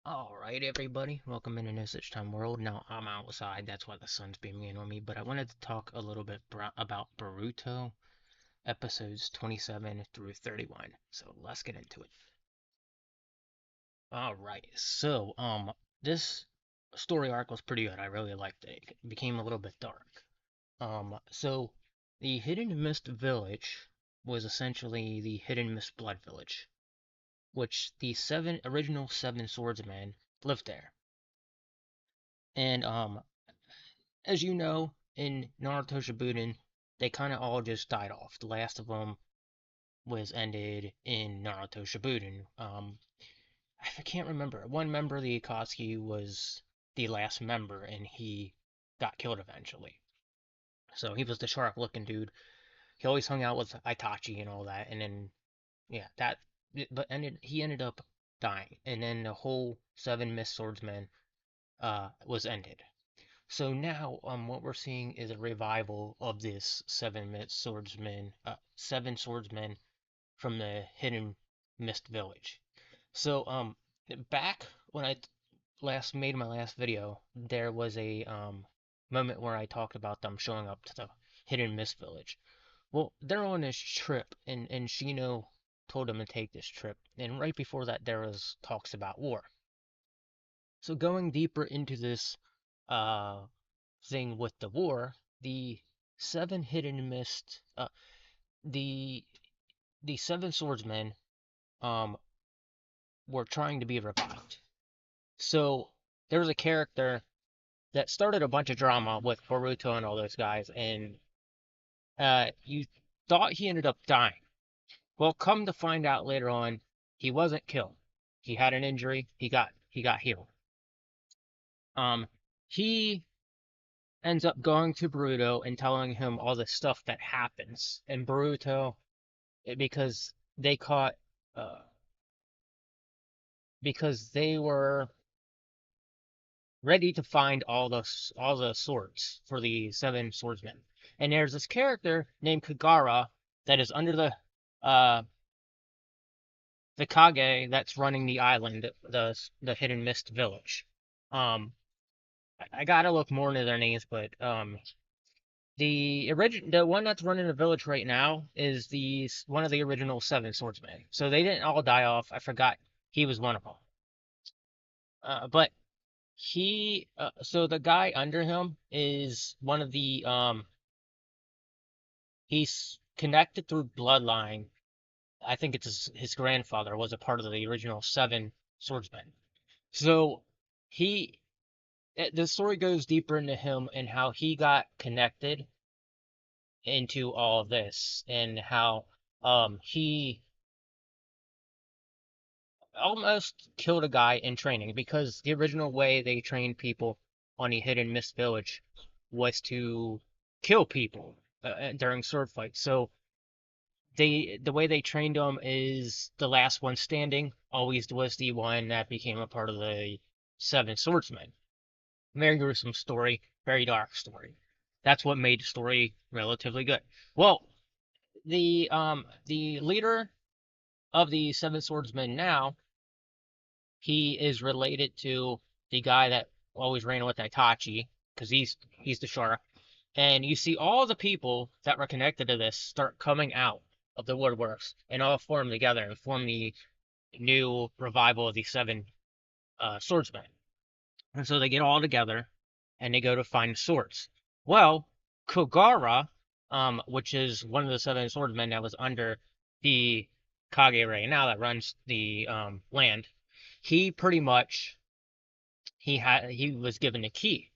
Alright, everybody, welcome into No Such Time World. Now, I'm outside, that's why the sun's beaming in on me, but I wanted to talk a little bit about Boruto, episodes 27 through 31. So, let's get into it. Alright, this story arc was pretty good. I really liked it. It became a little bit dark. The Hidden Mist Village was essentially the Hidden Mist Blood Village, which the original seven swordsmen lived there. And as you know, in Naruto Shippuden, they kind of all just died off. The last of them was ended in Naruto Shippuden. I can't remember. One member of the Akatsuki was the last member, and he got killed eventually. So he was the sharp-looking dude. He always hung out with Itachi and all that, and then yeah, he ended up dying, and then the whole seven Mist Swordsmen was ended. So now, what we're seeing is a revival of this seven swordsmen from the Hidden Mist Village. So, back when last made my last video, there was a moment where I talked about them showing up to the Hidden Mist Village. Well, they're on this trip, and Shino told them to take this trip, and right before that, there was talks about war. So going deeper into this uh thing with the war, the seven hidden mist, the the seven swordsmen, um, were trying to be revived. So there was a character that started a bunch of drama with Boruto and all those guys, and you thought he ended up dying. Well, come to find out later on, he wasn't killed. He had an injury. He got healed. Um, he ends up going to Boruto and telling him all the stuff that happens. And Boruto, because they caught, uh, because they were ready to find all the swords for the seven swordsmen. And there's this character named Kagara that is under uh the Kage that's running the island, the Hidden Mist Village. Um, I gotta look more into their names, but the one that's running the village right now is one of the original seven swordsmen. So they didn't all die off. I forgot he was one of them. But so the guy under him is one of the he's connected through bloodline. I think it's his grandfather was a part of the original seven swordsmen. So he the story goes deeper into him and how he got connected into all of this and how he almost killed a guy in training because the original way they trained people on the Hidden Mist Village was to kill people during sword fights. So the way they trained them is the last one standing always was the one that became a part of the Seven Swordsmen. Very gruesome story, very dark story. That's what made the story relatively good. Well, the leader of the Seven Swordsmen now, he is related to the guy that always ran with Itachi, because he's the shark. And you see all the people that were connected to this start coming out of the woodworks and all form together and form the new revival of the seven swordsmen. And so they get all together and they go to find swords. Well, Kogara, which is one of the seven swordsmen that was under the Kage right now that runs the land, he pretty much he was given a key,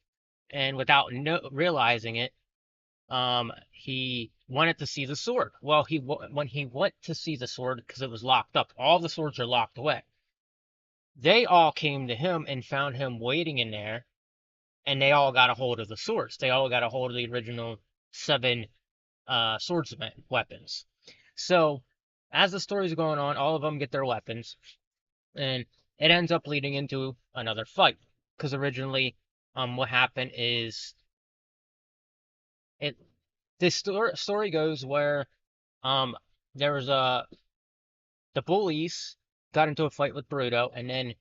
and without realizing it, he wanted to see the sword. Well, when he went to see the sword because it was locked up, all the swords are locked away. They all came to him and found him waiting in there, and they all got a hold of the swords. They all got a hold of the original seven swordsman weapons. So as the story's going on, all of them get their weapons, and it ends up leading into another fight. Because originally, what happened is it this story goes where um there was the bullies got into a fight with Boruto, and then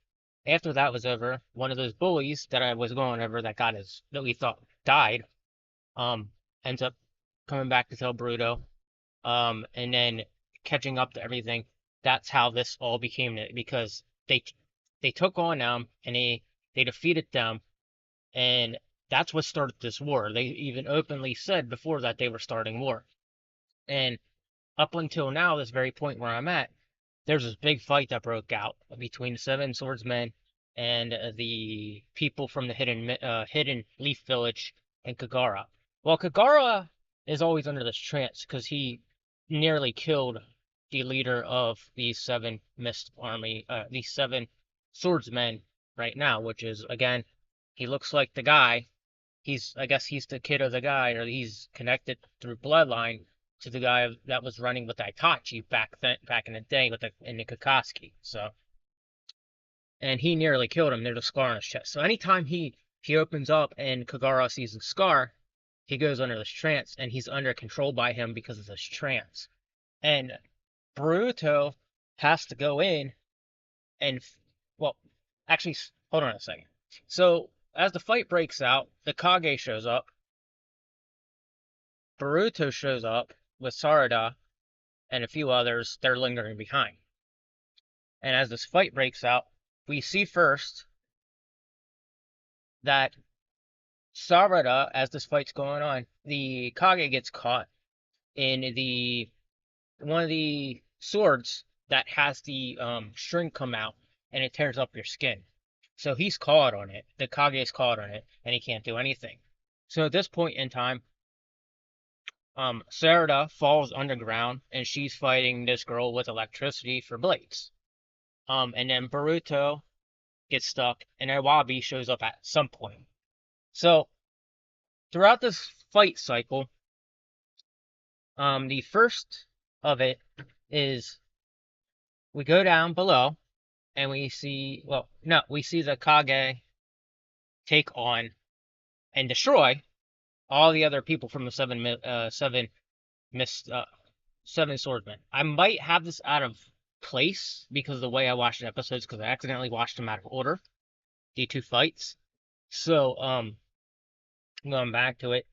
After that was over, one of those bullies that I was going over that we thought died, um, ends up coming back to tell Bruto, and then catching up to everything. That's how this all became it because they took on them and they defeated them, and that's what started this war. They even openly said before that they were starting war. And up until now, this very point where I'm at, there's this big fight that broke out between the Seven Swordsmen and the people from the Hidden Leaf Village and Kagara. Well, Kagara is always under this trance because he nearly killed the leader of the Seven Mist Army, the Seven Swordsmen right now, which is again, he looks like the guy. I guess he's the kid of the guy, or he's connected through bloodline to the guy that was running with Itachi back in the day in the Kakashi. So, and he nearly killed him. There's a scar on his chest. So anytime he opens up and Kagara sees the scar, he goes under this trance, and he's under control by him because of this trance. And Boruto has to go in and, well, actually, hold on a second. So as the fight breaks out, the Kage shows up. Boruto shows up with Sarada and a few others. They're lingering behind. And as this fight breaks out, we see first that Sarada, as this fight's going on, the Kage gets caught in the one of the swords that has the string come out and it tears up your skin. So he's caught on it. The Kage is caught on it, and he can't do anything. So at this point in time, Sarada falls underground, and she's fighting this girl with electricity for blades. And then Boruto gets stuck, and Iwabi shows up at some point. So throughout this fight cycle, the first of it is we go down below, and we see, well, no, we see the Kage take on and destroy all the other people from the seven swordsmen. I might have this out of place because of the way I watched the episodes, because I accidentally watched them out of order, the two fights. So, going back to it,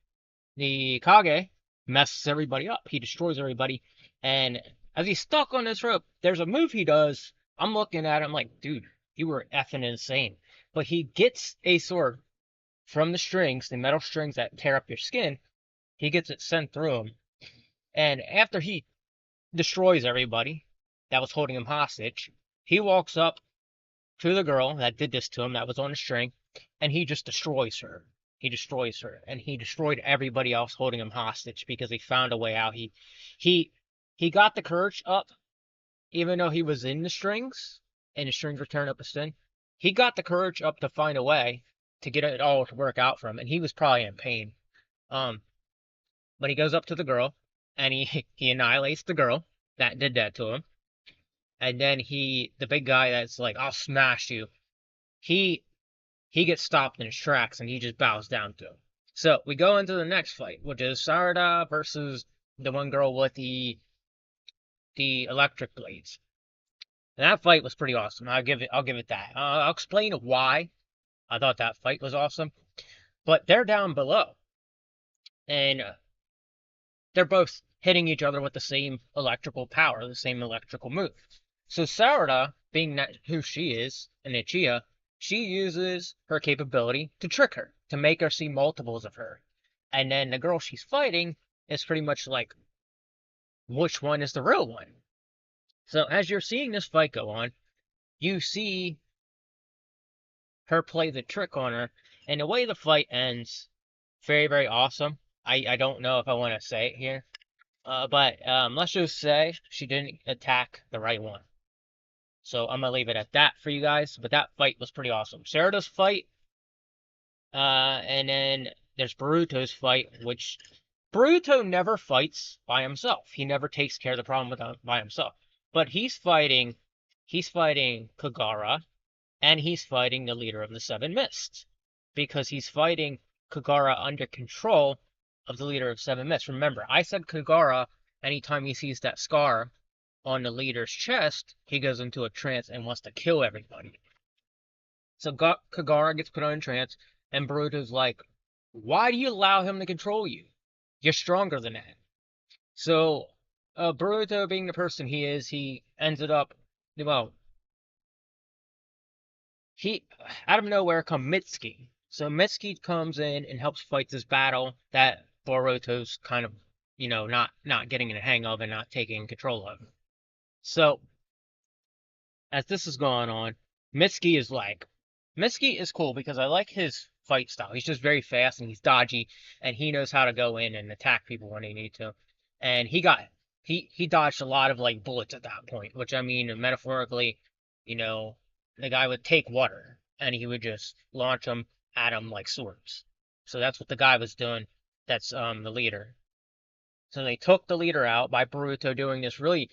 the Kage messes everybody up. He destroys everybody, and as he's stuck on this rope, there's a move he does. I'm looking at him like, dude, you were effing insane. But he gets a sword from the strings, the metal strings that tear up your skin. He gets it sent through him. And after he destroys everybody that was holding him hostage, he walks up to the girl that did this to him, that was on the string, and he just destroys her. He destroys her, and he destroyed everybody else holding him hostage because he found a way out. He got the courage up, even though he was in the strings, and the strings were turned up a skin. He got the courage up to find a way to get it all to work out for him, and he was probably in pain. But he goes up to the girl, and he annihilates the girl that did that to him. And then the big guy that's like, I'll smash you, he gets stopped in his tracks, and he just bows down to him. So we go into the next fight, which is Sarada versus the one girl with the electric blades. And that fight was pretty awesome. I'll give it that. I'll explain why I thought that fight was awesome. But they're down below, and they're both hitting each other with the same electrical power, the same electrical move. So Sarada, being who she is, an Uchiha, she uses her capability to trick her, to make her see multiples of her. And then the girl she's fighting is pretty much like, which one is the real one? So as you're seeing this fight go on, you see her play the trick on her, and the way the fight ends, very, very awesome. I don't know if I want to say it here, but let's just say she didn't attack the right one. So I'm gonna leave it at that for you guys. But that fight was pretty awesome. Sarada's fight, and then there's Boruto's fight, which Boruto never fights by himself. He never takes care of the problem by himself. But he's fighting Kagara, and he's fighting the leader of the Seven Mists, because he's fighting Kagara under control of the leader of Seven Mists. Remember, I said Kagara, anytime he sees that scar on the leader's chest, he goes into a trance and wants to kill everybody. So Kagara gets put on a trance, and Boruto's like, "Why do you allow him to control you? You're stronger than that." So, Boruto, being the person he is, he ended up, well, he out of nowhere come Mitsuki. So Mitsuki comes in and helps fight this battle that Boruto's kind of, not getting in the hang of and not taking control of. So as this is going on, Mitsuki is like, Mitsuki is cool because I like his fight style. He's just very fast and he's dodgy and he knows how to go in and attack people when they need to. And he dodged a lot of like bullets at that point, which I mean metaphorically, you know, the guy would take water and he would just launch them at him like swords. So that's what the guy was doing. That's the leader. So they took the leader out by Boruto doing this really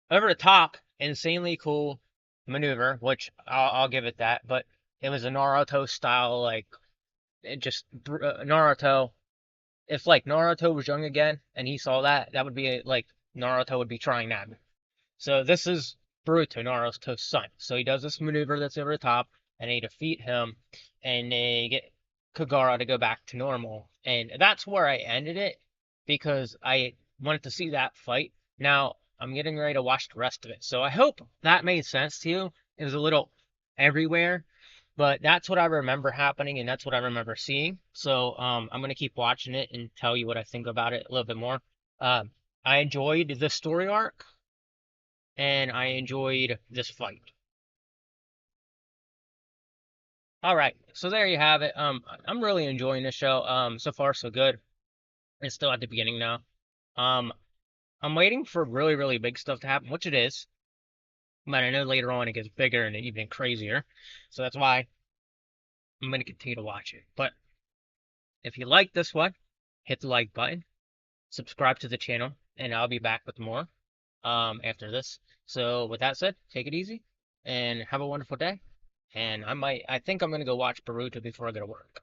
over the top, insanely cool maneuver, which I'll give it that. But it was a Naruto style, like it just Naruto. If like Naruto was young again and he saw that, that would be like Naruto would be trying that. So this is Boruto, Naruto's son. So he does this maneuver that's over the top, and they defeat him, and they get Kagara to go back to normal. And that's where I ended it because I wanted to see that fight. Now I'm getting ready to watch the rest of it. So I hope that made sense to you. It was a little everywhere, but that's what I remember happening, and that's what I remember seeing. So I'm gonna keep watching it and tell you what I think about it a little bit more. Um, I enjoyed the story arc and I enjoyed this fight. All right, so there you have it. I'm really enjoying this show. So far so good. It's still at the beginning now. Um, I'm waiting for really, really big stuff to happen, which it is. But I know later on it gets bigger and even crazier. So that's why I'm gonna continue to watch it. But if you like this one, hit the like button, subscribe to the channel, and I'll be back with more after this. So with that said, take it easy and have a wonderful day. And I think I'm gonna go watch Boruto before I go to work.